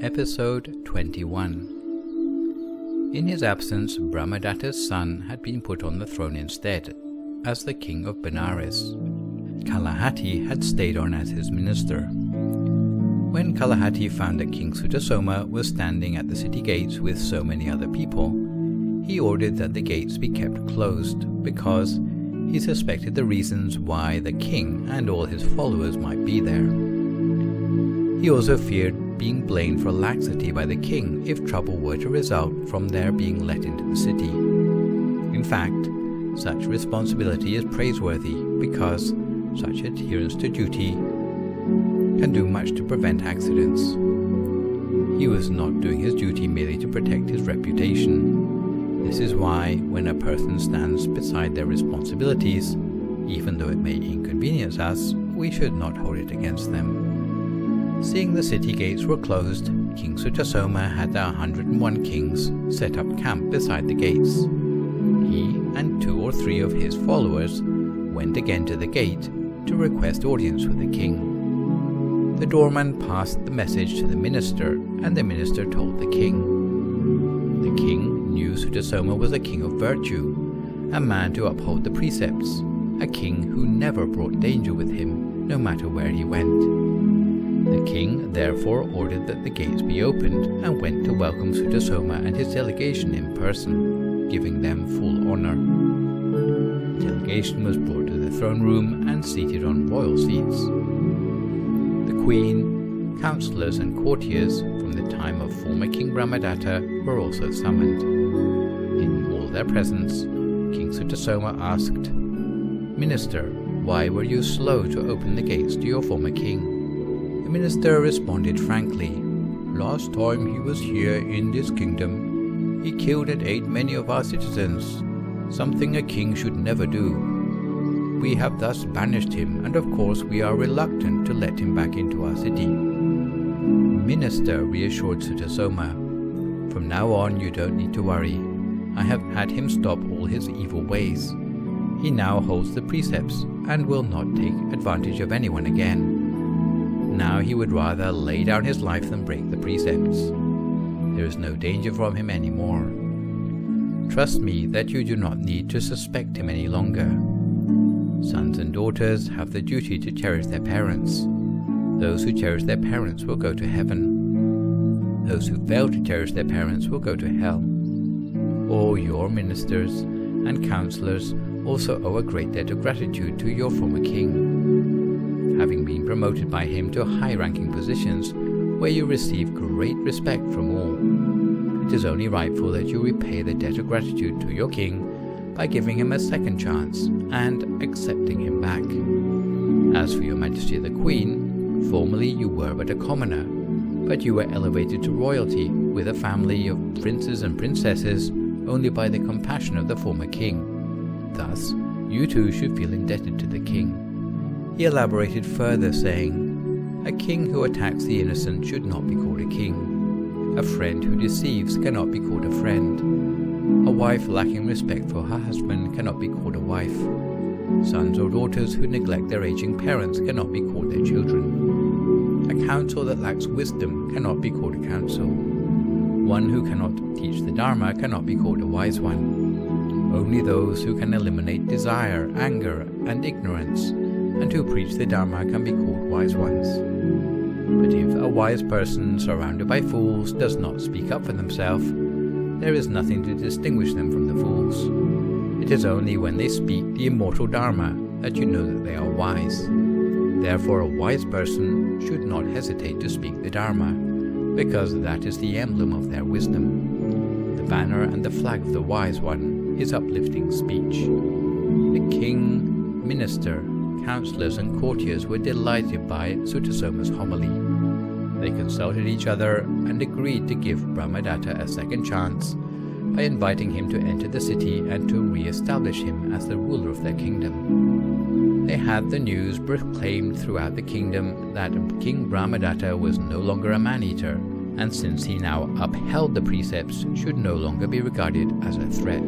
Episode 21. In his absence, Brahmadatta's son had been put on the throne instead, as the king of Benares. Kalahati had stayed on as his minister. When Kalahati found that King Sutasoma was standing at the city gates with so many other people, he ordered that the gates be kept closed, because he suspected the reasons why the king and all his followers might be there. He also feared being blamed for laxity by the king if trouble were to result from their being let into the city. In fact, such responsibility is praiseworthy because such adherence to duty can do much to prevent accidents. He was not doing his duty merely to protect his reputation. This is why, when a person stands beside their responsibilities, even though it may inconvenience us, we should not hold it against them. Seeing the city gates were closed, King Sutasoma had the 101 kings set up camp beside the gates. He and 2 or 3 of his followers went again to the gate to request audience with the king. The doorman passed the message to the minister, and the minister told the king. The king knew Sutasoma was a king of virtue, a man to uphold the precepts, a king who never brought danger with him, no matter where he went. The king therefore ordered that the gates be opened and went to welcome Sutasoma and his delegation in person, giving them full honor. The delegation was brought to the throne room and seated on royal seats. The queen, councillors and courtiers from the time of former King Brahmadatta were also summoned. In all their presence, King Sutasoma asked, "Minister, why were you slow to open the gates to your former king?" The minister responded frankly, "Last time he was here in this kingdom, he killed and ate many of our citizens, something a king should never do. We have thus banished him, and of course we are reluctant to let him back into our city." The minister reassured Sutasoma, "From now on you don't need to worry. I have had him stop all his evil ways. He now holds the precepts and will not take advantage of anyone again. Now he would rather lay down his life than break the precepts. There is no danger from him anymore. Trust me that you do not need to suspect him any longer. Sons and daughters have the duty to cherish their parents. Those who cherish their parents will go to heaven. Those who fail to cherish their parents will go to hell. All your ministers and councillors also owe a great debt of gratitude to your former king, having been promoted by him to high-ranking positions where you receive great respect from all. It is only rightful that you repay the debt of gratitude to your king by giving him a second chance and accepting him back. As for your Majesty the Queen, formerly you were but a commoner, but you were elevated to royalty with a family of princes and princesses only by the compassion of the former king. Thus, you too should feel indebted to the king." He elaborated further, saying, "A king who attacks the innocent should not be called a king. A friend who deceives cannot be called a friend. A wife lacking respect for her husband cannot be called a wife. Sons or daughters who neglect their aging parents cannot be called their children. A counsel that lacks wisdom cannot be called a counsel. One who cannot teach the Dharma cannot be called a wise one. Only those who can eliminate desire, anger, and ignorance, and who preach the Dharma can be called wise ones. But if a wise person surrounded by fools does not speak up for themselves, there is nothing to distinguish them from the fools. It is only when they speak the immortal Dharma that you know that they are wise. Therefore, a wise person should not hesitate to speak the Dharma, because that is the emblem of their wisdom. The banner and the flag of the wise one is uplifting speech." The king, minister, councillors and courtiers were delighted by Sutasoma's homily. They consulted each other and agreed to give Brahmadatta a second chance by inviting him to enter the city and to re-establish him as the ruler of their kingdom. They had the news proclaimed throughout the kingdom that King Brahmadatta was no longer a man-eater, and since he now upheld the precepts, should no longer be regarded as a threat.